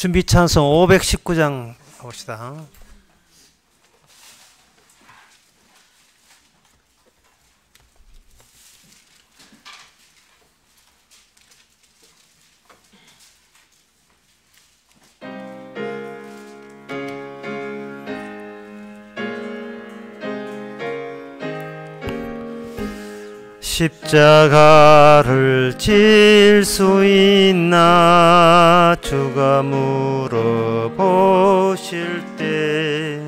준비 찬송 519장 봅시다. 십자가를 질 수 있나 주가 물어보실 때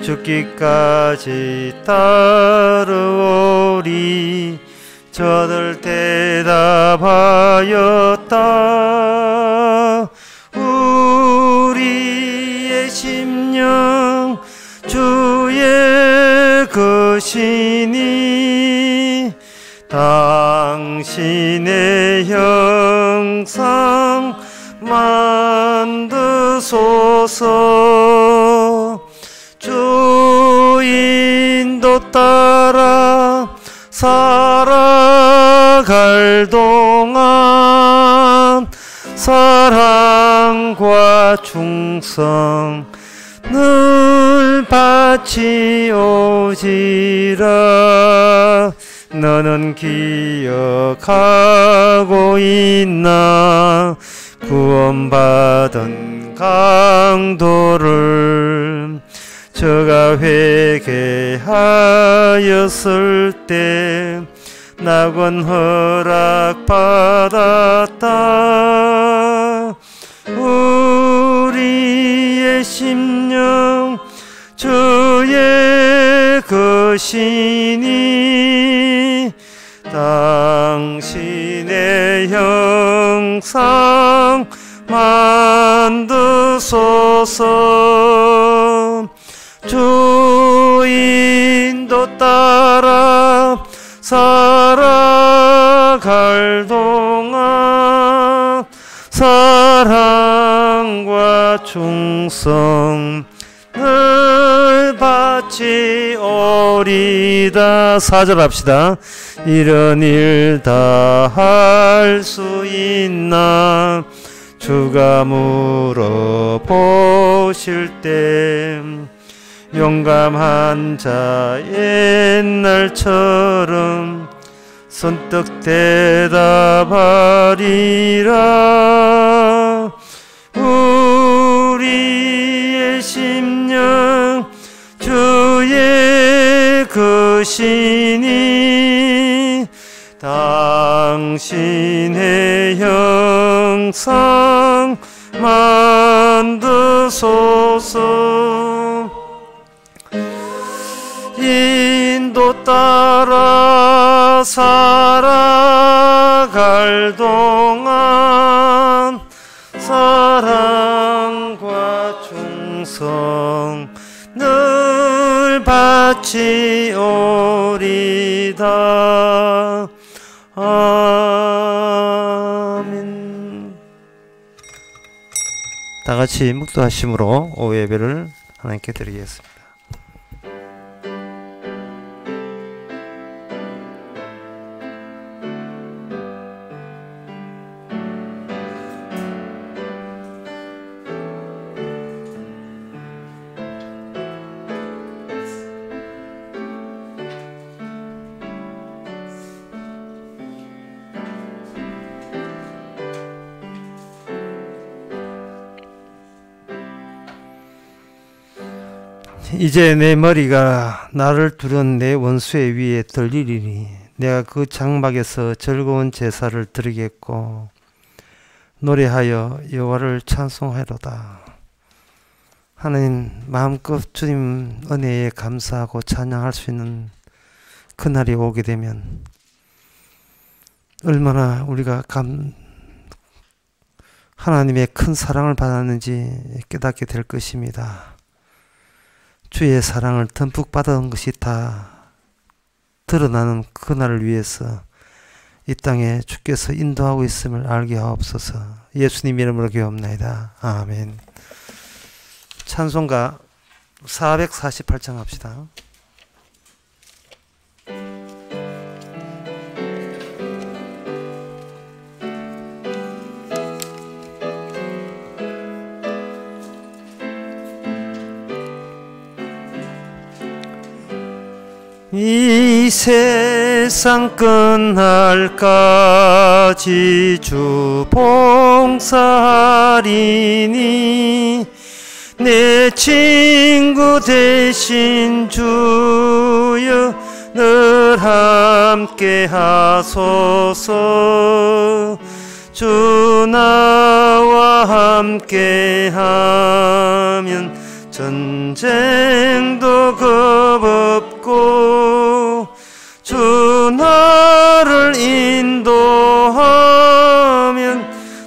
죽기까지 따르오리 저들 대답하였다. 우리의 심령 주의 것이니 당신의 형상 만드소서. 주 인도 따라 살아갈 동안 사랑과 충성 늘 바치오지라. 너는 기억하고 있나 구원받은 강도를 저가 회개하였을 때 낙원 허락받았다. 우리의 심령 주의 것이니 당신의 형상 만드소서. 주 인도 따라 살아갈 동안 사랑과 충성 늘 바치오리다. 4절 합시다. 이런 일 다 할 수 있나 주가 물어보실 때 용감한 자 옛날처럼 선뜻 대답하리라. 우리의 심령 주의 것이니 당신의 형상 만드소서. 인도 따라 살아갈 동안 사랑과 충성 늘 바치오리다. 아멘. 다 같이 묵도하심으로 오후 예배를 하나님께 드리겠습니다. 이제 내 머리가 나를 두른 내 원수의 위에 들리리니 내가 그 장막에서 즐거운 제사를 드리겠고 노래하여 여호와를 찬송하리로다. 하나님, 마음껏 주님 은혜에 감사하고 찬양할 수 있는 그날이 오게 되면 얼마나 우리가 하나님의 큰 사랑을 받았는지 깨닫게 될 것입니다. 주의 사랑을 듬뿍 받은 것이 다 드러나는 그날을 위해서 이 땅에 주께서 인도하고 있음을 알게 하옵소서. 예수님 이름으로 기도합나이다. 아멘. 찬송가 448장 합시다. 이 세상 끝날까지 주 봉사하리니 내 친구 되신 주여 늘 함께 하소서. 주 나와 함께 하면 전쟁도 겁없고 주 나를 인도하면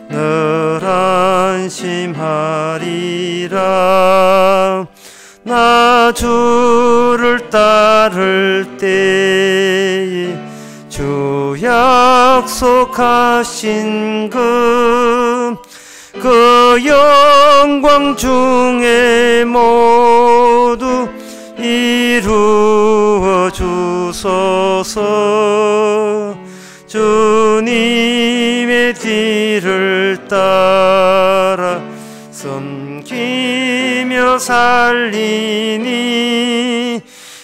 늘 안심하리라. 나 주를 따를 때에 주 약속하신 그 영광 중에 모두 이루어 주소서. 주님의 뒤를 따라 섬기며 살리니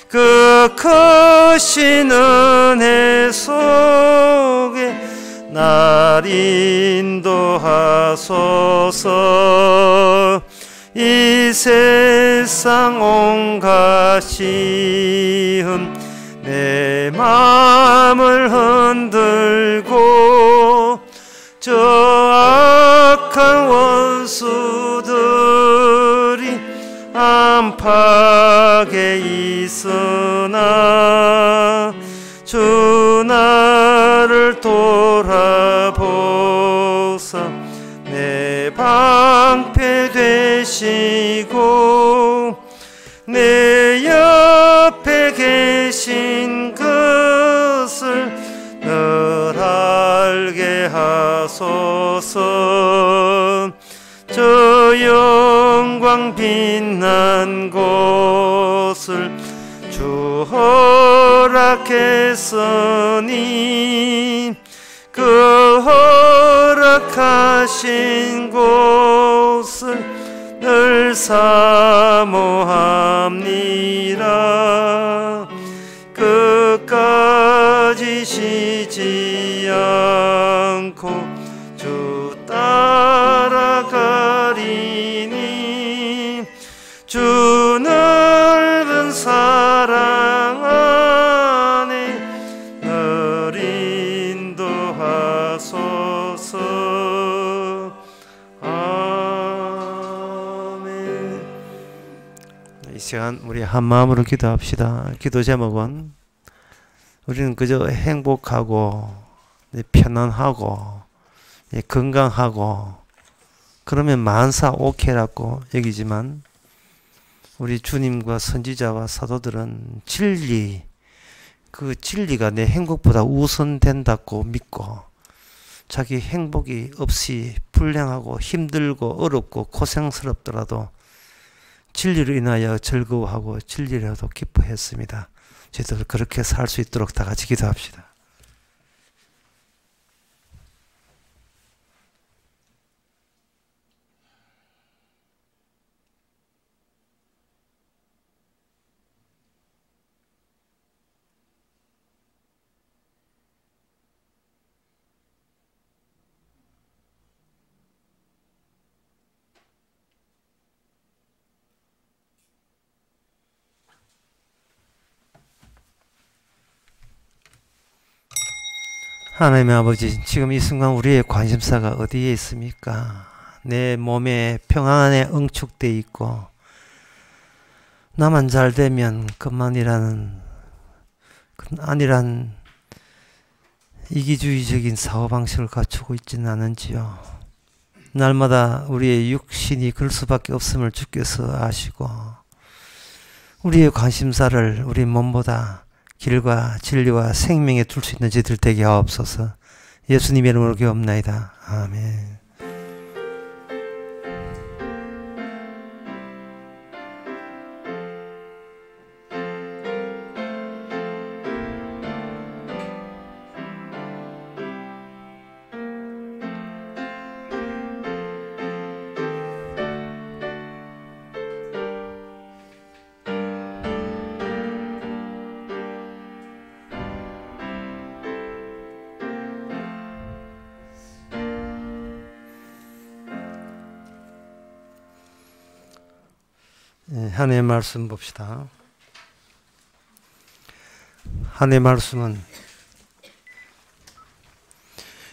그 크신 은혜 속에 날 인도하소서. 이 세상 온갖 시험 내 마음을 흔들고 저 악한 원수들이 안팎에 있으나 주 나를 돌아보사 내 방패 되시고 내 옆에 계신 것을 늘 알게 하소서. 저 영광 빛난 곳을 주 허락했으니 그 허락하신 곳을 늘 사모합니다. 끝까지 쉬지 않고 주 따라가리니 주 넓은 사랑 안에 늘 인도하소서. 아멘. 이 시간 우리 한 마음으로 기도합시다. 기도 제목은 우리는 그저 행복하고 편안하고 건강하고 그러면 만사 오케이라고 여기지만 우리 주님과 선지자와 사도들은 진리, 그 진리가 내 행복보다 우선된다고 믿고 자기 행복이 없이 불행하고 힘들고 어렵고 고생스럽더라도 진리로 인하여 즐거워하고 진리라도 기뻐했습니다. 저희들 그렇게 살 수 있도록 다 같이 기도합시다. 하나님의 아버지, 지금 이 순간 우리의 관심사가 어디에 있습니까? 내 몸에 평안에 응축되어 있고 나만 잘 되면 그만이라는 아니란 이기주의적인 사고방식을 갖추고 있지는 않은지요. 날마다 우리의 육신이 그럴 수밖에 없음을 주께서 아시고 우리의 관심사를 우리 몸보다 길과 진리와 생명에 둘 수 있는 저희들 되게 하옵소서. 예수님의 이름으로 기도합나이다. 아멘. 하나님의 말씀 봅시다. 하나님의 말씀은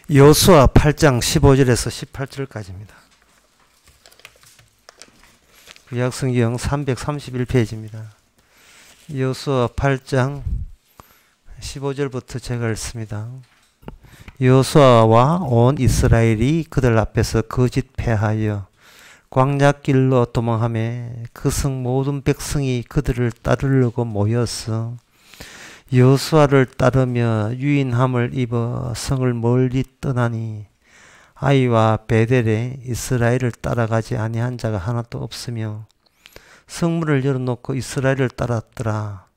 여호수아 8장 15절에서 18절까지입니다. 구약성경 331페이지입니다. 여호수아 8장 15절부터 제가 읽습니다. 여호수아와 온 이스라엘이 그들 앞에서 거짓 패하여 광야길로 도망하며 그 성 모든 백성이 그들을 따르려고 모였어. 여호수아를 따르며 유인함을 입어 성을 멀리 떠나니 아이와 베델에 이스라엘을 따라가지 아니한 자가 하나도 없으며 성문을 열어놓고 이스라엘을 따랐더라.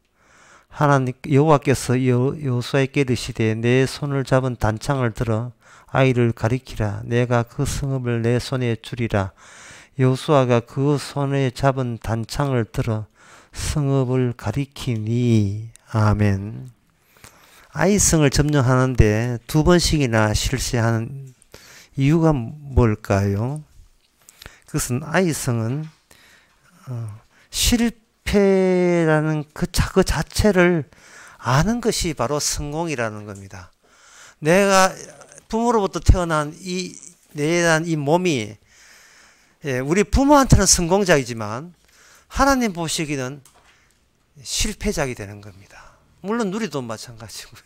하나님 여호와께서 여호수아에게 이르시되 내 손을 잡은 단창을 들어 아이를 가리키라. 내가 그 성읍을 내 손에 주리라. 여호수아가 그 손에 잡은 단창을 들어 성읍을 가리키니. 아멘. 아이성을 점령하는데 두 번씩이나 실패하는 이유가 뭘까요? 그것은 아이성은 실패라는 그 자체를 아는 것이 바로 성공이라는 겁니다. 내가 부모로부터 태어난 이 몸이 우리 부모한테는 성공작이지만 하나님 보시기는 실패작이 되는 겁니다. 물론 누리도 마찬가지고요.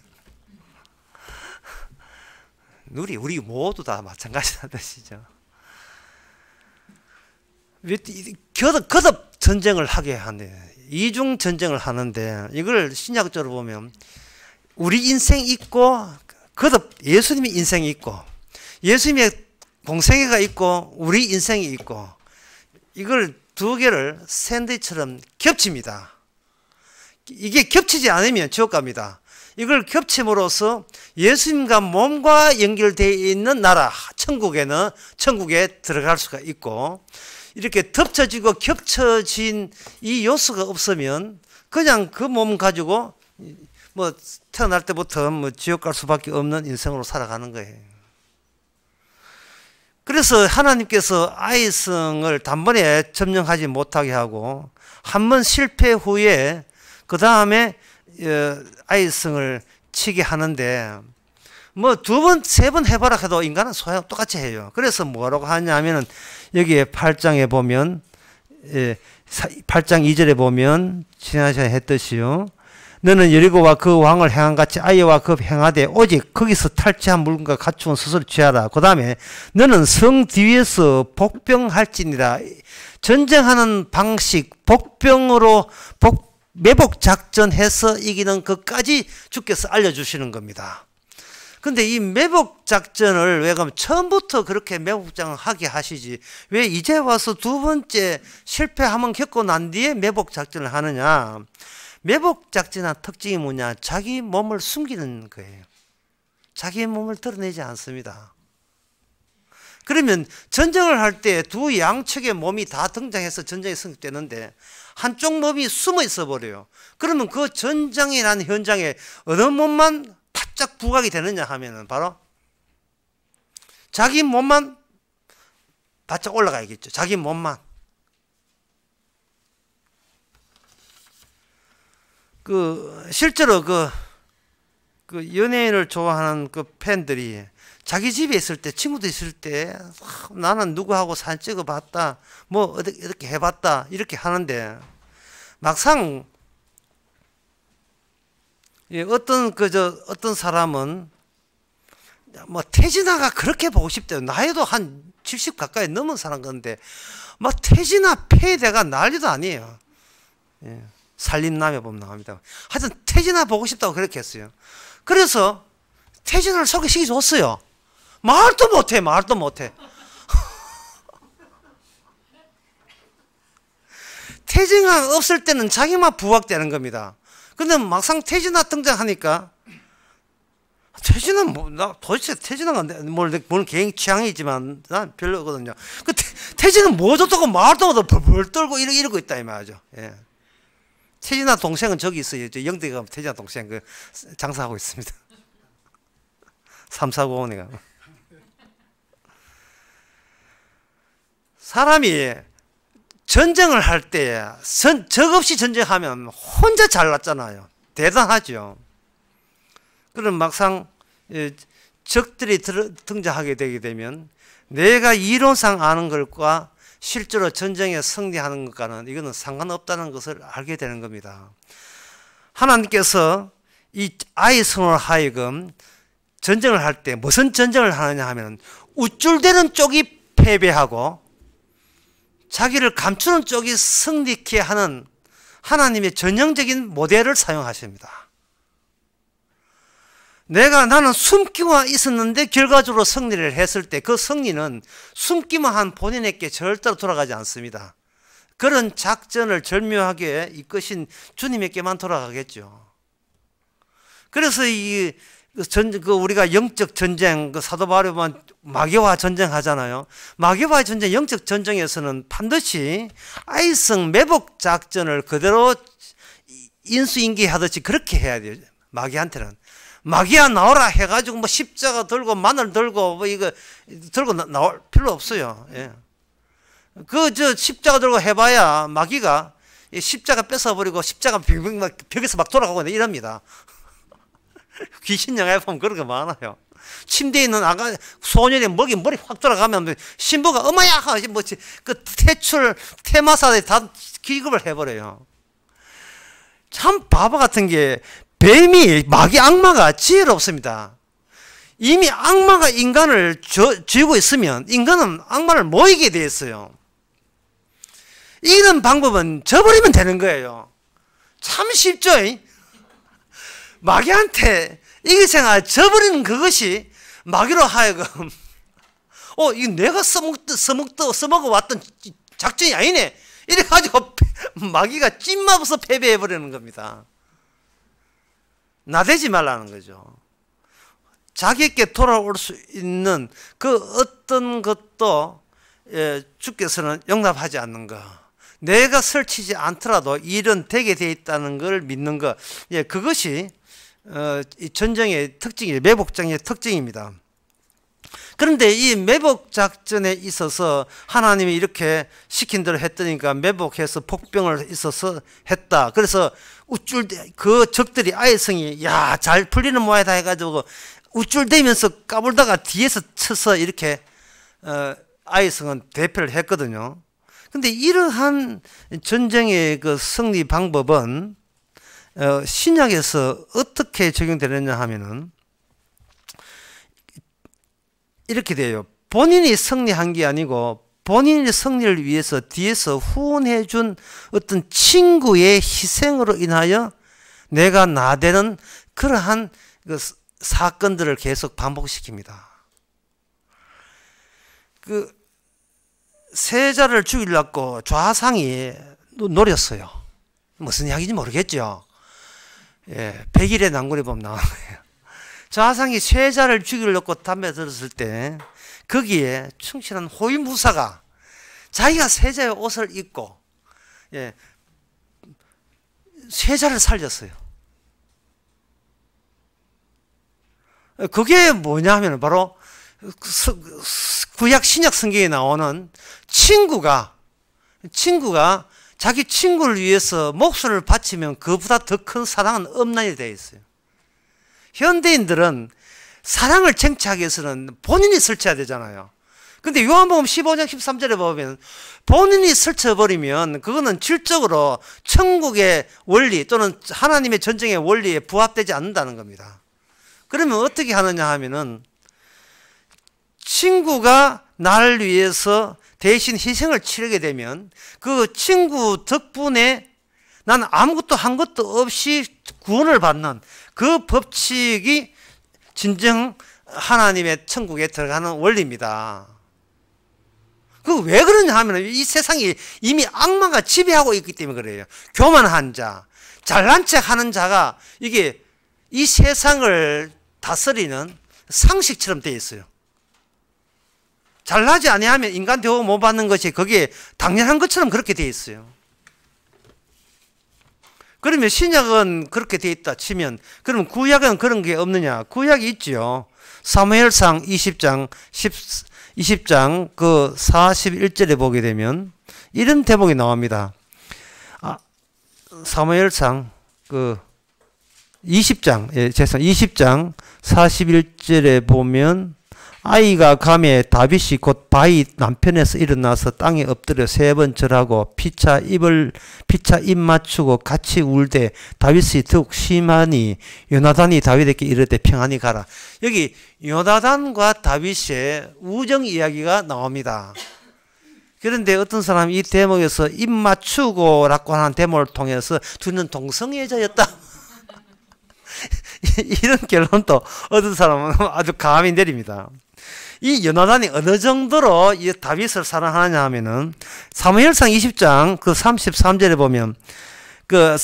우리 모두 다 마찬가지라는 뜻이죠. 거듭 전쟁을 하게 하네. 이중 전쟁을 하는데 이걸 신약적으로 보면 우리 인생 있고 거듭 예수님의 인생이 있고 예수님의 공생애가 있고 우리 인생이 있고 이걸 두 개를 샌드위치처럼 겹칩니다. 이게 겹치지 않으면 지옥 갑니다. 이걸 겹침으로써 예수님과 몸과 연결되어 있는 나라 천국에 들어갈 수가 있고 이렇게 덮쳐지고 겹쳐진 이 요소가 없으면 그냥 그 몸 가지고 뭐 태어날 때부터 뭐 지옥 갈 수밖에 없는 인생으로 살아가는 거예요. 그래서 하나님께서 아이성을 단번에 점령하지 못하게 하고 한 번 실패 후에 그 다음에 아이성을 치게 하는데 뭐 두 번, 세 번 해봐라 해도 인간은 소용 똑같이 해요. 그래서 뭐라고 하냐면은 여기에 8장에 보면 8장 2절에 보면 지난 시간에 했듯이요. 너는 여리고와 그 왕을 행한같이 아이와 그 행하되 오직 거기서 탈취한 물건과 갖추은 스스로 취하라. 그 다음에 너는 성 뒤에서 복병할지니라. 전쟁하는 방식 복병으로 매복 작전해서 이기는 것까지 주께서 알려주시는 겁니다. 근데 이 매복 작전을 왜 그러면 처음부터 그렇게 매복 작전을 하게 하시지 왜 이제 와서 두 번째 실패하면 겪고 난 뒤에 매복 작전을 하느냐. 매복 작전의 특징이 뭐냐? 자기 몸을 숨기는 거예요. 자기 몸을 드러내지 않습니다. 그러면 전쟁을 할 때 두 양측의 몸이 다 등장해서 전쟁이 성립되는데 한쪽 몸이 숨어 있어 버려요. 그러면 그 전쟁이라는 현장에 어느 몸만 바짝 부각이 되느냐 하면은 바로 자기 몸만 바짝 올라가야겠죠. 자기 몸만. 실제로 그 연예인을 좋아하는 그 팬들이 자기 집에 있을 때, 친구도 있을 때 나는 누구하고 사진 찍어봤다, 뭐 이렇게 해봤다 이렇게 하는데, 막상 어떤 사람은 뭐 태진아가 그렇게 보고 싶대요. 나이도 한 70 가까이 넘은 사람 건데 뭐 태진아 폐대가 난리도 아니에요. 예. 살림남에 보면 나옵니다. 하여튼 태진아 보고 싶다고 그렇게 했어요. 그래서 태진아를 소개시켜 줬어요. 말도 못해. 태진아 없을 때는 자기만 부각되는 겁니다. 근데 막상 태진아 등장하니까, 태진아는 도대체 태진아가 뭘 개인 취향이지만 난 별로거든요. 그 태진아는 뭐 좋다고 말도 못하고 벌벌 떨고 이러고 있다 이 말이죠. 예. 태진아 동생은 저기 있어요. 저 영대가 태진아 동생 그 장사하고 있습니다. 3495니가. 사람이 전쟁을 할 때 적없이 전쟁하면 혼자 잘났잖아요. 대단하죠. 그럼 막상 적들이 등장하게 되게 되면 내가 이론상 아는 것과 실제로 전쟁에 승리하는 것과는 이거는 상관없다는 것을 알게 되는 겁니다. 하나님께서 이 아이성을 하여금 전쟁을 할 때 무슨 전쟁을 하느냐 하면 우쭐대는 쪽이 패배하고 자기를 감추는 쪽이 승리케 하는 하나님의 전형적인 모델을 사용하십니다. 나는 숨기만 있었는데 결과적으로 승리를 했을 때 그 승리는 숨기만 한 본인에게 절대로 돌아가지 않습니다. 그런 작전을 절묘하게 이끄신 주님에게만 돌아가겠죠. 그래서 우리가 영적 전쟁, 사도 바울이 보면 마귀와 전쟁하잖아요. 마귀와의 전쟁, 영적 전쟁에서는 반드시 아이성 매복 작전을 그대로 인수인계하듯이 그렇게 해야 돼요. 마귀한테는. 마귀야 나오라 해가지고 뭐 십자가 들고 마늘 들고 뭐 이거 들고 나올 필요 없어요. 예. 십자가 들고 해봐야 마귀가 십자가 뺏어버리고 십자가 벽에서 막 돌아가고 이럽니다. 귀신 영화에 보면 그런 거 많아요. 침대에 있는 소년의 머리 확 돌아가면 신부가 어머야 그 퇴마사에 다 기급을 해버려요. 참 바보 같은 게 마귀 악마가 지혜롭습니다. 이미 악마가 인간을 쥐고 있으면 인간은 악마를 못 이기게 돼 있어요. 이런 방법은 져버리면 되는 거예요. 참 쉽죠? 마귀한테 이기생활 져버리는 그것이 마귀로 하여금 이거 내가 써먹어왔던 작전이 아니네 이래가지고 마귀가 찐마부서 패배해버리는 겁니다. 나대지 말라는 거죠. 자기에게 돌아올 수 있는 그 어떤 것도 주께서는 용납하지 않는 것, 내가 설치지 않더라도 일은 되게 되어 있다는 걸 믿는 것, 그것이 이 전쟁의 특징이에요. 매복작전의 특징입니다. 그런데 이 매복작전에 있어서 하나님이 이렇게 시킨 대로 했더니까 매복해서 복병을 있어서 했다. 그래서 그 적들이 아이성이 잘 풀리는 모양이다 해가지고 우쭐대면서 까불다가 뒤에서 쳐서 이렇게 아이성은 대패를 했거든요. 근데 이러한 전쟁의 그 승리 방법은 신약에서 어떻게 적용되느냐 하면은 이렇게 돼요. 본인이 승리한 게 아니고 본인의 승리를 위해서 뒤에서 후원해 준 어떤 친구의 희생으로 인하여 내가 나대는 그러한 그 사건들을 계속 반복시킵니다. 그 세자를 죽이려고 좌상이 노렸어요. 무슨 이야기인지 모르겠죠. 백일의 난군에 보면 나와요. 좌상이 세자를 죽이려고 담배 들었을 때 거기에 충실한 호위무사가 자기가 세자의 옷을 입고 세자를 살렸어요. 그게 뭐냐 하면 바로 구약 신약 성경에 나오는 친구가 자기 친구를 위해서 목숨을 바치면 그보다 더 큰 사랑은 없나니 되어 있어요. 현대인들은 사랑을 쟁취하기 위해서는 본인이 설쳐야 되잖아요. 근데 요한복음 15장 13절에 보면 본인이 설쳐버리면 그거는 질적으로 천국의 원리 또는 하나님의 전쟁의 원리에 부합되지 않는다는 겁니다. 그러면 어떻게 하느냐 하면은 친구가 나를 위해서 대신 희생을 치르게 되면 그 친구 덕분에 나는 아무것도 한 것도 없이 구원을 받는 그 법칙이 진정 하나님의 천국에 들어가는 원리입니다. 그 왜 그러냐 하면 이 세상이 이미 악마가 지배하고 있기 때문에 그래요. 교만한 자, 잘난 척 하는 자가 이게 이 세상을 다스리는 상식처럼 되어 있어요. 잘나지 아니하면 인간 대우 못 받는 것이 그게 당연한 것처럼 그렇게 되어 있어요. 그러면 신약은 그렇게 되어 있다 치면 그럼 구약은 그런 게 없느냐? 구약이 있죠. 사무엘상 20장 그 41절에 보게 되면 이런 대목이 나옵니다. 사무엘상 그 20장 20장 41절에 보면 아이가 가매 다윗이 곧 바위 남편에서 일어나서 땅에 엎드려 3번 절하고 피차 입 맞추고 같이 울되 다윗이 더욱 심하니 요나단이 다윗에게 이르되 평안히 가라. 여기 요나단과 다윗의 우정 이야기가 나옵니다. 그런데 어떤 사람이 이 대목에서 입 맞추고 라고 하는 대목을 통해서 둘은 동성애자였다. 이런 결론도 어떤 사람은 아주 감히 내립니다. 이 요나단이 어느 정도로 이 다윗을 사랑하느냐 하면은 사무엘상 20장 그 33절에 보면 그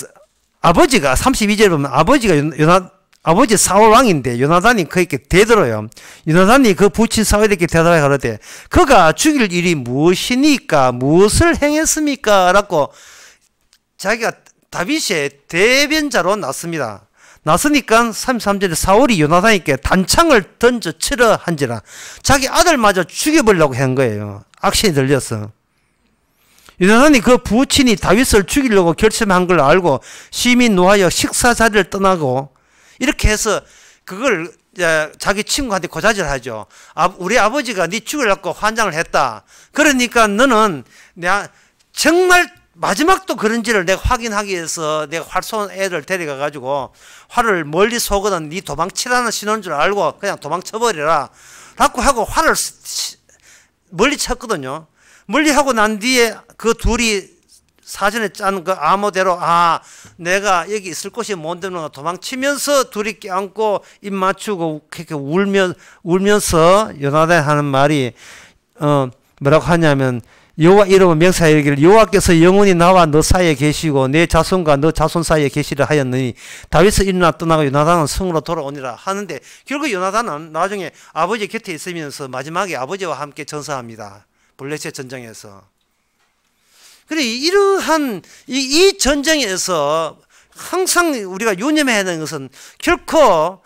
아버지가 32절에 보면 아버지 사울 왕인데 요나단이 그에게 대들어요. 요나단이 그 부친 사울에게 대답해 가로되 그가 죽일 일이 무엇이니까 무엇을 행했습니까? 라고 자기가 다윗의 대변자로 났습니다. 나서니까 33절에 사울이 요나단에게 단창을 던져 치러 한지라 자기 아들마저 죽여보려고 한 거예요. 악신이 들려서. 요나단이 그 부친이 다윗을 죽이려고 결심한 걸 알고 심히 노하여 식사 자리를 떠나고 이렇게 해서 그걸 자기 친구한테 고자질을 하죠. 우리 아버지가 네 죽이려고 환장을 했다. 그러니까 너는 내가 정말 마지막도 그런지를 내가 확인하기 위해서 내가 활 쏜 애를 데려가 가지고 활을 멀리 쏘거든 네 도망치라는 신호인 줄 알고 그냥 도망쳐버리라 라고 하고 활을 멀리 쳤거든요. 멀리 하고 난 뒤에 그 둘이 사전에 짠 그 암호대로 내가 여기 있을 곳이 못 되는 거 도망치면서 둘이 껴안고 입 맞추고 그렇게 울면서 요나단이 하는 말이 뭐라고 하냐면 여호와 이름을 명사하여 이르기를 여호와께서 영원히 나와 너 사이에 계시고 내 자손과 너 자손 사이에 계시려 하였느니 다윗은 일어나 떠나고 요나단은 성으로 돌아오니라 하는데 결국 요나단은 나중에 아버지 곁에 있으면서 마지막에 아버지와 함께 전사합니다. 블레셋 전쟁에서. 그래 이러한 이 전쟁에서 항상 우리가 유념해야 하는 것은 결코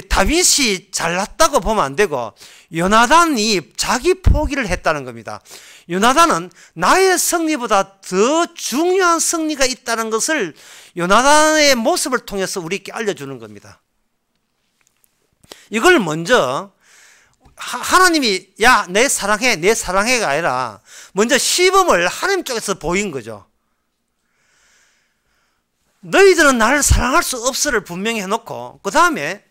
다윗이 잘났다고 보면 안 되고 요나단이 자기 포기를 했다는 겁니다. 요나단은 나의 승리보다 더 중요한 승리가 있다는 것을 요나단의 모습을 통해서 우리에게 알려주는 겁니다. 이걸 먼저 하나님이 야, 내 사랑해가 아니라 먼저 시범을 하나님 쪽에서 보인 거죠. 너희들은 나를 사랑할 수 없어를 분명히 해놓고 그 다음에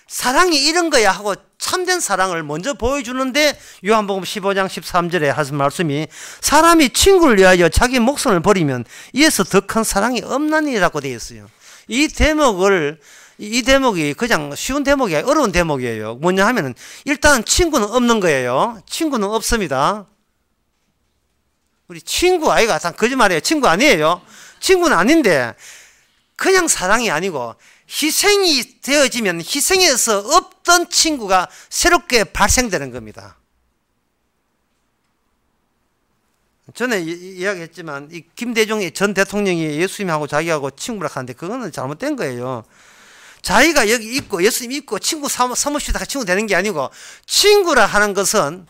사랑이 이런 거야 하고 참된 사랑을 먼저 보여주는데 요한복음 15장 13절에 하신 말씀이 사람이 친구를 위하여 자기 목숨을 버리면 이에서 더 큰 사랑이 없나니라고 되어 있어요. 이 대목이 그냥 쉬운 대목이 아니라 어려운 대목이에요. 뭐냐 하면은 일단 친구는 없는 거예요. 친구는 없습니다. 우리 친구 아이가 다 거짓말이에요. 친구 아니에요. 친구는 아닌데 그냥 사랑이 아니고 희생이 되어지면 희생에서 없던 친구가 새롭게 발생되는 겁니다. 전에 이야기했지만 이 김대중이 전 대통령이 예수님하고 자기하고 친구라 하는데 그거는 잘못된 거예요. 자기가 여기 있고 예수님 있고 친구 삼읍시다 친구 되는 게 아니고 친구라 하는 것은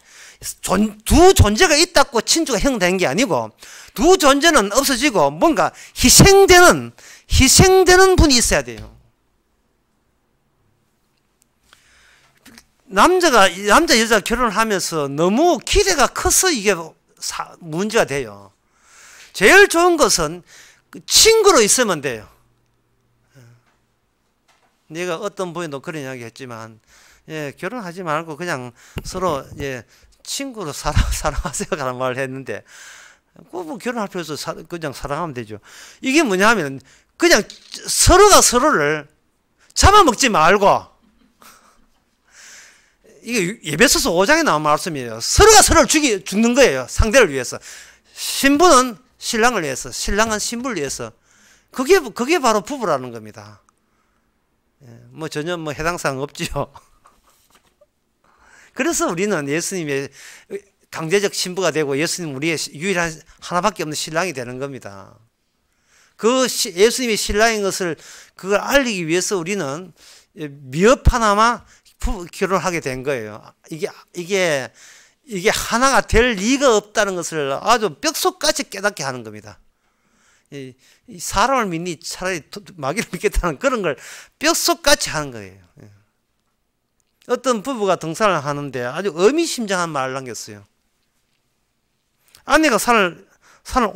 두 존재가 있다고 친구가 형되는 게 아니고 두 존재는 없어지고 뭔가 희생되는 분이 있어야 돼요. 남자 여자 결혼을 하면서 너무 기대가 커서 이게 문제가 돼요. 제일 좋은 것은 친구로 있으면 돼요. 내가 어떤 분도 그런 이야기 했지만, 예, 결혼하지 말고 그냥 서로, 예, 친구로 사랑하세요. 라는 말을 했는데, 뭐 결혼할 필요 없어. 그냥 사랑하면 되죠. 이게 뭐냐 하면, 그냥 서로가 서로를 잡아먹지 말고, 이게 에베소서 5장에 나온 말씀이에요. 서로가 서로를 죽는 거예요. 상대를 위해서. 신부는 신랑을 위해서, 신랑은 신부를 위해서. 그게 바로 부부라는 겁니다. 뭐 전혀 뭐 해당 사항 없지요. 그래서 우리는 예수님의 강제적 신부가 되고 예수님 우리의 유일한 하나밖에 없는 신랑이 되는 겁니다. 그 예수님의 신랑인 것을 그걸 알리기 위해서 우리는 미흡 하나만 결혼하게 된 거예요. 이게 하나가 될 리가 없다는 것을 아주 뼛속까지 깨닫게 하는 겁니다. 이 사람을 믿니 차라리 마귀를 믿겠다는 그런 걸 뼛속까지 하는 거예요. 어떤 부부가 등산을 하는데 아주 의미심장한 말을 남겼어요. 아내가 산을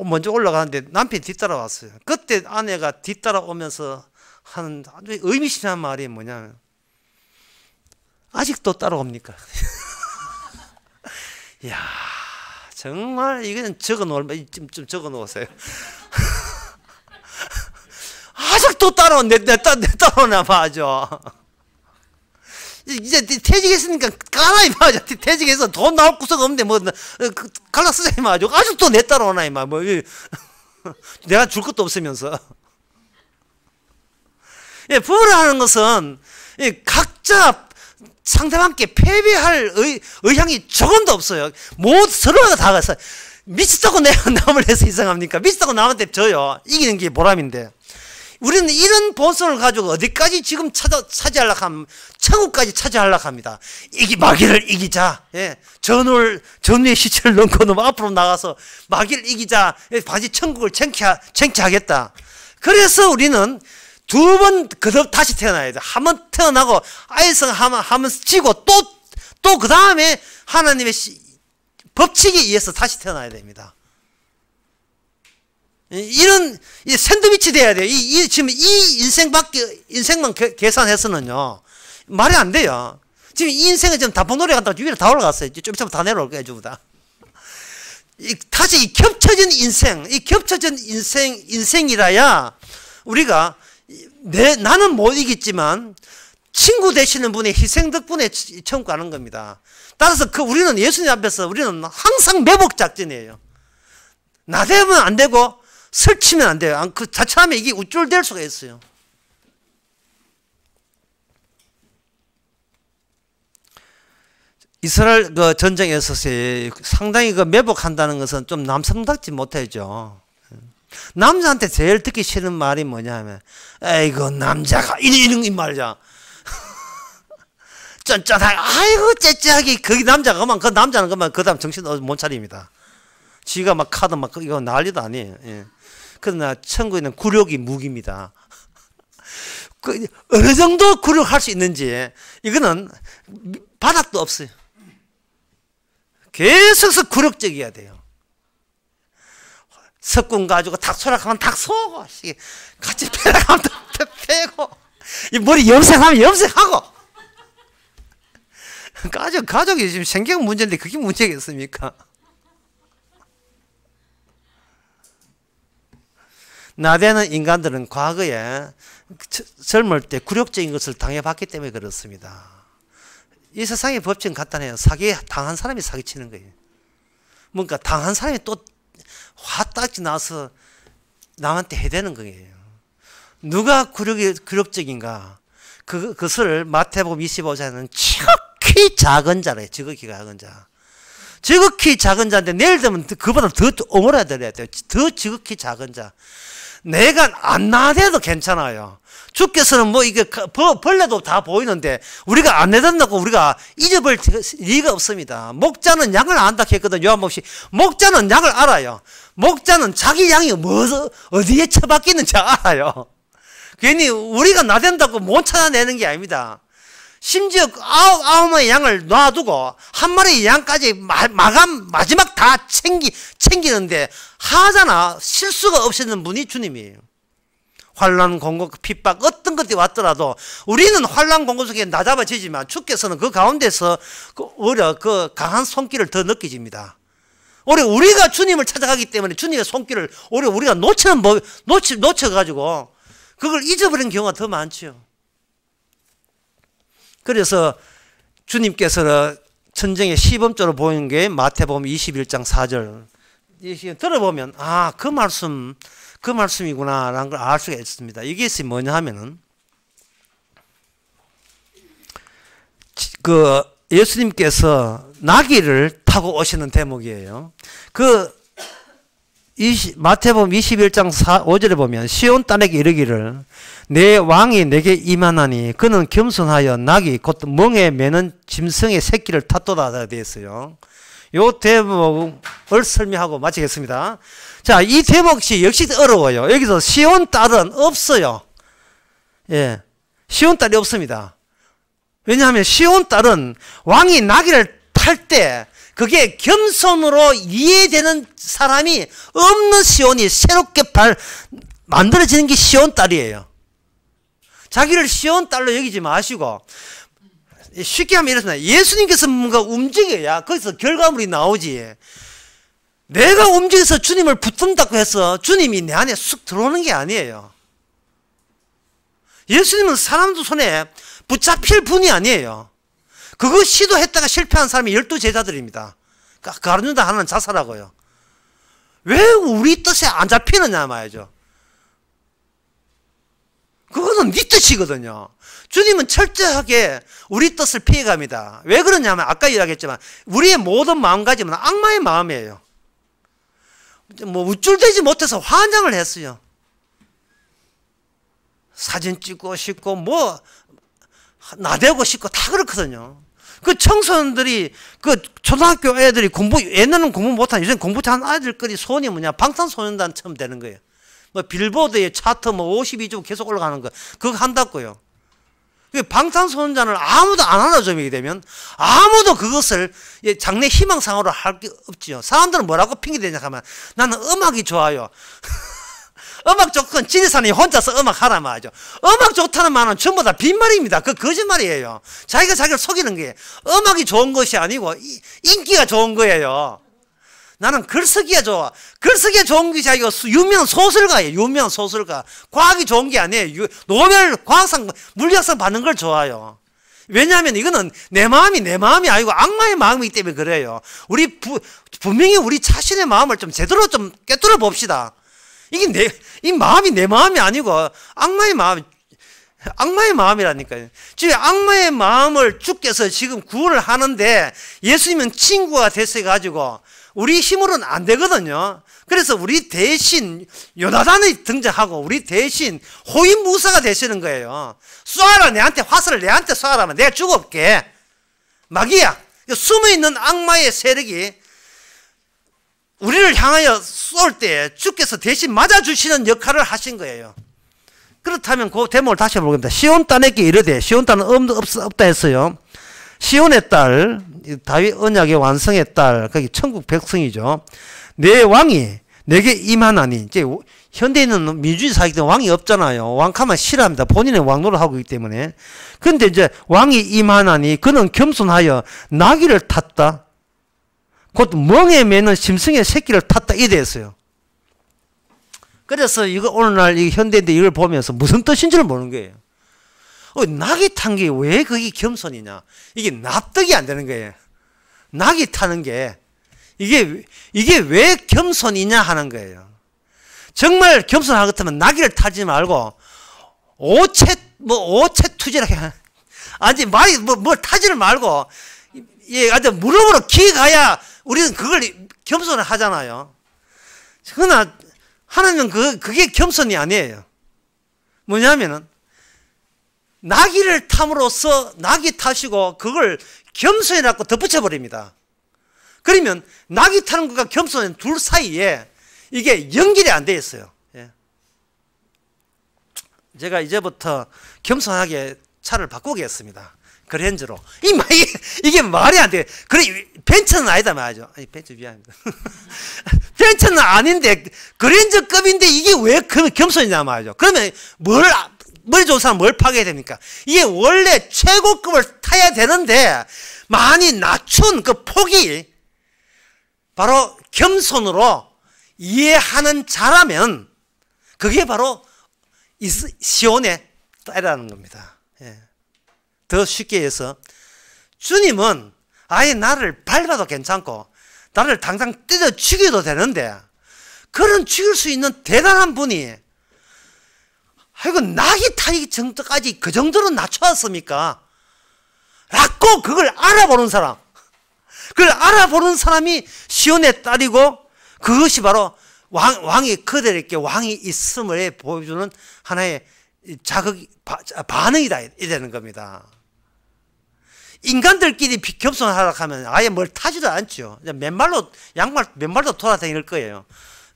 먼저 올라가는데 남편이 뒤따라왔어요. 그때 아내가 뒤따라오면서 하는 아주 의미심장한 말이 뭐냐면, 아직도 따라옵니까? 이야, 정말 이거는 좀 적어 놓으세요. 아직도 내 따라오나 봐죠. 이제 퇴직했으니까 까나 이마죠. 퇴직해서 돈 나올 구석 없는데 뭐 갈라 쓰자 이마죠. 아직도 내 따라오나 이마. 뭐 내가 줄 것도 없으면서. 예, 부부라는 것은 각자 상대방께 패배할 의향이 조금도 없어요. 모두 서로가 다 가서 미쳤다고 내가 남을 해서 이상합니까? 미쳤다고 남한테 져요. 이기는 게 보람인데. 우리는 이런 본성을 가지고 어디까지 지금 차지하려고 하면 천국까지 차지하려고 합니다. 마귀를 이기자. 예. 전우의 시체를 넣고 앞으로 나가서 마귀를 이기자. 반드시 천국을 쟁취하겠다. 그래서 우리는 두 번 거듭 다시 태어나야 돼. 한 번 태어나고 아이성 한번 지고 또 그 다음에 하나님의 법칙에 의해서 다시 태어나야 됩니다. 이런 샌드위치 돼야 돼요. 지금 이 인생만 계산해서는요 말이 안 돼요. 지금 이 인생은 지금 단풍놀이 간다고 위로 다 올라갔어요. 좀 있으면 다 내려올 거예요, 전부 다. 다시 겹쳐진 인생이라야 우리가 나는 못 이겼지만 친구 되시는 분의 희생 덕분에 천국 가는 겁니다. 따라서 우리는 예수님 앞에서 우리는 항상 매복 작전이에요. 나대면 안 되고 설치면 안 돼요. 그 자칫하면 이게 우쭐될 수가 있어요. 이스라엘 전쟁에서 상당히 매복한다는 것은 좀 남성답지 못하죠. 남자한테 제일 듣기 싫은 말이 뭐냐면, 에이구 남자가 이런 이 말이야. 짠짠하게, 아이고 째째하게. 거기 남자가 그 남자는 그 다음 정신 못 차립니다. 지가 막 카드 이거 난리도 아니에요. 예. 그러나 천국에는 굴욕이 무기입니다. 어느 정도 굴욕할 수 있는지 이거는 바닥도 없어요. 계속해서 굴욕적이어야 돼요. 석군 가지고 닭 소락하면 닭 쏘고, 같이 패락하면 패고, 이 머리 염색하면 염색하고. 가족이 지금 생경 문제인데 그게 문제겠습니까? 나대는 인간들은 과거에 젊을 때 굴욕적인 것을 당해봤기 때문에 그렇습니다. 이 세상의 법칙은 간단해요. 당한 사람이 사기치는 거예요. 뭔가 당한 사람이 또 화딱지 나서 남한테 해대는 거예요. 누가 굴욕적인가? 그것을 마태복음 25장에는 지극히 작은 자래요. 지극히 작은 자. 지극히 작은 자인데 내일 되면 그보다 더 오므라들어야 돼요. 더 지극히 작은 자. 내가 안 나대도 괜찮아요. 주께서는 뭐 이게 벌레도 다 보이는데 우리가 안 내던다고 우리가 잊어버릴 리가 없습니다. 목자는 양을 안다 했거든요. 요한복음 목자는 양을 알아요. 목자는 자기 양이 어디에 처박히는지 알아요. 괜히 우리가 나댄다고 못 찾아내는 게 아닙니다. 심지어 아홉 마리 양을 놔두고 한 마리 양까지 마지막 다 챙기는데 하잖아. 실수가 없애는 분이 주님이에요. 환난, 공고, 핍박 어떤 것들이 왔더라도 우리는 환난, 공고 속에 나잡아지지만 주께서는 그 가운데서 그 강한 손길을 더 느껴집니다. 오히려 우리가 주님을 찾아가기 때문에 주님의 손길을 오히려 우리가 놓쳐가지고 그걸 잊어버린 경우가 더 많죠. 그래서 주님께서는 천정의 시범적으로 보이는 게 마태복음 21장 4절 들어보면 그 말씀이구나 라는 걸 알 수가 있습니다. 이게 뭐냐 하면은 그 예수님께서 나귀를 타고 오시는 대목이에요. 마태복음 21장 5절에 보면 시온 딸에게 이르기를 내 왕이 내게 임하나니 그는 겸손하여 나귀 곧 멍에 매는 짐승의 새끼를 탔도다 되어 있어요. 요 대목을 설명하고 마치겠습니다. 자, 이 대목이 역시 어려워요. 여기서 시온 딸은 없어요. 예, 시온 딸이 없습니다. 왜냐하면 시온 딸은 왕이 나귀를 탈 때 그게 겸손으로 이해되는 사람이 없는 시온이 새롭게 만들어지는 게 시온 딸이에요. 자기를 시온 딸로 여기지 마시고 쉽게 하면 이렇습니다. 예수님께서 뭔가 움직여야 거기서 결과물이 나오지. 내가 움직여서 주님을 붙든다고 해서 주님이 내 안에 쑥 들어오는 게 아니에요. 예수님은 사람들 손에 붙잡힐 분이 아니에요. 그거 시도했다가 실패한 사람이 12제자들입니다. 가르뉴다 하나는 자살하고요. 왜 우리 뜻에 안 잡히느냐 말이죠. 그거는 네 뜻이거든요. 주님은 철저하게 우리 뜻을 피해갑니다. 왜 그러냐면 아까 이야기했지만 우리의 모든 마음가짐은 악마의 마음이에요. 뭐 우쭐대지 못해서 환장을 했어요. 사진 찍고 싶고 뭐 나대고 싶고 다 그렇거든요. 그 청소년들이 그 초등학교 애들이 옛날에는 공부 못하는 요즘 공부 잘하는 아이들끼리 소원이 뭐냐 방탄소년단처럼 되는 거예요. 뭐 빌보드의 차트 뭐 52주 계속 올라가는 거 그거 한다고요. 방탄소년단을 아무도 안 하는 점이게 되면 아무도 그것을 장래 희망상으로 할 게 없지요. 사람들은 뭐라고 핑계대냐 하면 나는 음악이 좋아요. 음악 좋건 지리산이 혼자서 음악 하라 말이죠. 음악 좋다는 말은 전부 다 빈말입니다. 그 거짓말이에요. 자기가 자기를 속이는 게 음악이 좋은 것이 아니고 인기가 좋은 거예요. 나는 글쓰기가 좋아. 글쓰기가 좋은 것이 아니고 유명한 소설가예요. 유명한 소설가. 과학이 좋은 게 아니에요. 노벨 과학상 물리학상 받는 걸 좋아요. 왜냐하면 이거는 내 마음이 아니고 악마의 마음이기 때문에 그래요. 우리 분명히 우리 자신의 마음을 좀 제대로 좀 꿰뚫어 봅시다. 이 마음이 내 마음이 아니고 악마의 마음이라니까요. 지금 악마의 마음을 주께서 지금 구원을 하는데 예수님은 친구가 됐어가지고 우리 힘으로는 안 되거든요. 그래서 우리 대신 요나단이 등장하고 우리 대신 호위무사가 되시는 거예요. 쏴라, 내한테 화살을 내한테 쏴라면 내가 죽어볼게. 마귀야. 숨어있는 악마의 세력이 우리를 향하여 쏠 때 주께서 대신 맞아주시는 역할을 하신 거예요. 그렇다면 그 대목을 다시 해보겠습니다. 시온 딸에게 이르되, 시온 딸은 없다 했어요. 시온의 딸, 다윗 언약의 완성의 딸, 그게 천국 백성이죠. 내 왕이 내게 임하나니. 이제 현대인은 민주주의 사회이기 때문에 왕이 없잖아요. 왕카면 싫어합니다. 본인의 왕노를 하고 있기 때문에. 그런데 이제 왕이 임하나니 그는 겸손하여 나귀를 탔다. 곧 멍에 매는 짐승의 새끼를 탔다 이래 했어요. 그래서 이거 오늘날 이 현대인들 이걸 보면서 무슨 뜻인지를 모르는 거예요. 낙이 탄 게 왜 그게 겸손이냐? 이게 납득이 안 되는 거예요. 낙이 타는 게 이게 왜 겸손이냐 하는 거예요. 정말 겸손할 것 같으면 나귀를 타지 말고 오체 투지라 아니 말이 뭘 타지를 말고 아주 무릎으로 기가야 우리는 그걸 겸손을 하잖아요. 그러나 하나님은 그게 겸손이 아니에요. 뭐냐면은 나귀를 탐으로써 나귀 타시고 그걸 겸손이라고 덧붙여버립니다. 그러면 나귀 타는 것과 겸손은 둘 사이에 이게 연결이 안 돼 있어요. 제가 이제부터 겸손하게 차를 바꾸겠습니다. 그랜저로. 이게 말이 안 돼. 그래, 벤츠는 아니다 말이죠. 아니, 벤츠 미안합니다. 벤츠는 아닌데, 그랜저급인데 이게 왜 겸손이냐 말이죠. 그러면 머리 좋은 사람 뭘 파괴해야 됩니까? 이게 원래 최고급을 타야 되는데, 많이 낮춘 그 폭이 바로 겸손으로 이해하는 자라면, 그게 바로 시온의 딸이라는 겁니다. 예. 더 쉽게 해서 주님은 아예 나를 밟아도 괜찮고 나를 당장 때려 죽여도 되는데 그런 죽일 수 있는 대단한 분이 아이고 낙이 타기 정도까지 그 정도로 낮춰왔습니까? 라고 그걸 알아보는 사람, 그걸 알아보는 사람이 시온의 딸이고 그것이 바로 왕이 그들에게 왕이 있음을 보여주는 하나의 반응이다 이라는 겁니다. 인간들끼리 겸손하라고 하면 아예 뭘 타지도 않죠. 맨발로 돌아다닐 거예요.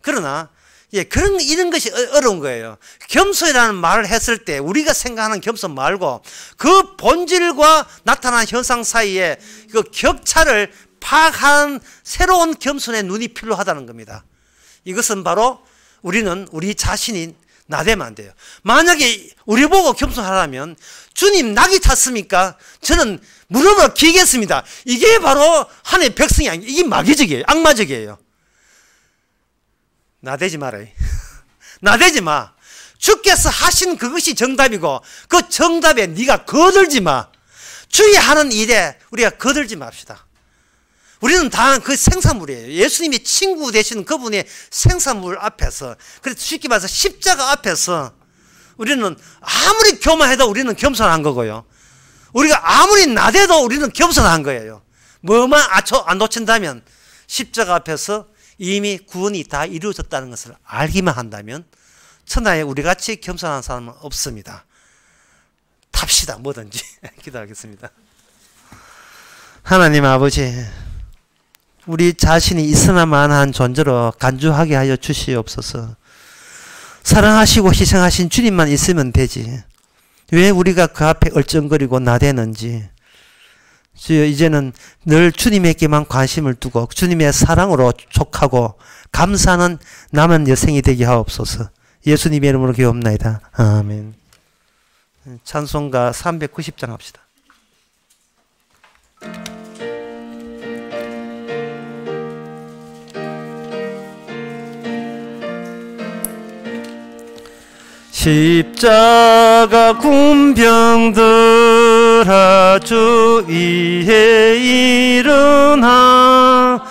그러나 이런 것이 어려운 거예요. 겸손이라는 말을 했을 때 우리가 생각하는 겸손 말고 그 본질과 나타나는 현상 사이에 그 격차를 파악하는 새로운 겸손의 눈이 필요하다는 겁니다. 이것은 바로 우리 자신이 나대면 안 돼요. 만약에 우리 보고 겸손하라면 주님 낙이 탔습니까? 저는 무릎을 기겠습니다. 이게 바로 하나님의 백성이 아니에요. 이게 마귀적이에요. 악마적이에요. 나대지 말아요. 나대지 마. 주께서 하신 그것이 정답이고 그 정답에 네가 거들지 마. 주의 하는 일에 우리가 거들지 맙시다. 우리는 다 그 생산물이에요. 예수님이 친구 되시는 그분의 생산물 앞에서, 그래서 쉽게 말해서 십자가 앞에서 우리는 아무리 교만해도 우리는 겸손한 거고요. 우리가 아무리 나대도 우리는 겸손한 거예요. 뭐만 안 놓친다면 십자가 앞에서 이미 구원이 다 이루어졌다는 것을 알기만 한다면 천하에 우리같이 겸손한 사람은 없습니다. 탑시다 뭐든지. 기도하겠습니다. 하나님 아버지, 우리 자신이 있으나마나한 존재로 간주하게 하여 주시옵소서. 사랑하시고 희생하신 주님만 있으면 되지 왜 우리가 그 앞에 얼쩡거리고 나대는지 주여, 이제는 늘 주님에게만 관심을 두고 주님의 사랑으로 촉하고 감사하는 남은 여생이 되게 하옵소서. 예수님의 이름으로 기도합나이다. 아멘. 찬송가 390장 합시다. 십자가 군병들아 주 위에 일어나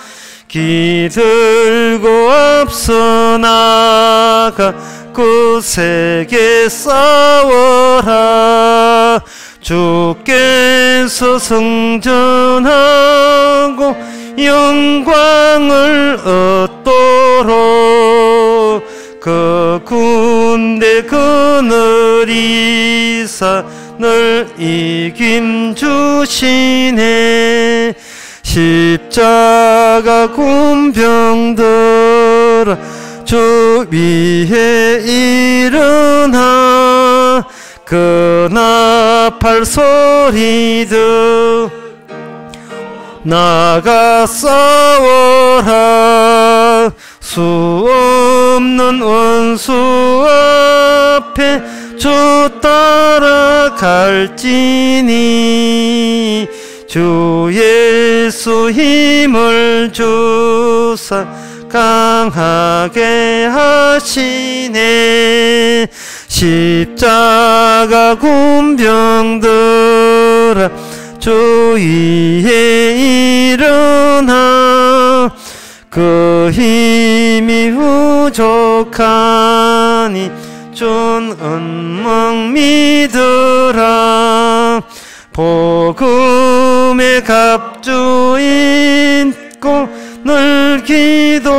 기들고 앞서 나가 굳세게 싸워라. 주께서 승전하고 영광을 얻도록 그 군대 그늘이사 늘 이김 주시네. 십자가 군병들아 주 위에 일어나 그 나팔 소리들 나가 싸워라. 수 없는 원수 앞에 주 따라갈지니 주 예수 힘을 주사 강하게 하시네. 십자가 군병들아 주 위에 일어나 그 힘이 부족하니 준 은망 믿으라. 복음의 갑주 인고 늘 기도하면서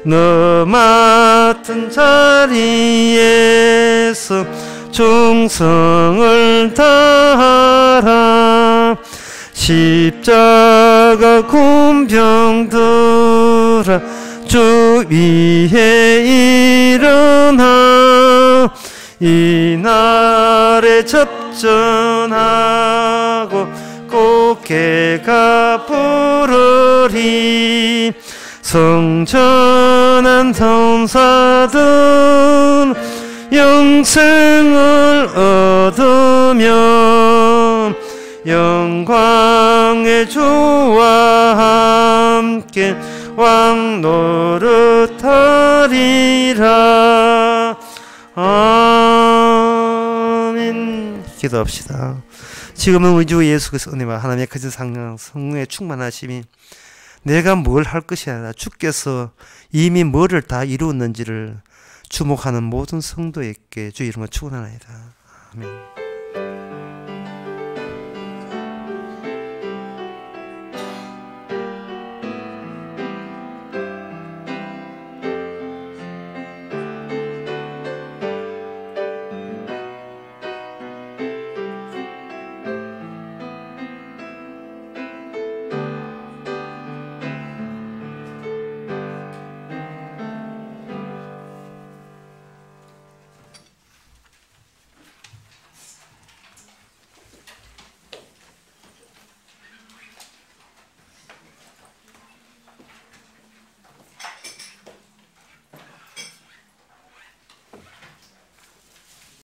너 맡은 자리에서 충성을 다하라. 십자가 군병들아 주 위에 일어나 이날에 접전하고 꽃게가 부르리. 성전한 성사들 영생을 얻으며 영광의 주와 함께 왕 노릇하리라. 아멘. 기도합시다. 지금은 우리 주 예수 그리스도 은혜와 하나님의 거짓 성령의 충만하심이 내가 뭘 할 것이 아니라 주께서 이미 뭐를 다 이루었는지를 주목하는 모든 성도에게 주 이름으로 축원하나이다. 아멘.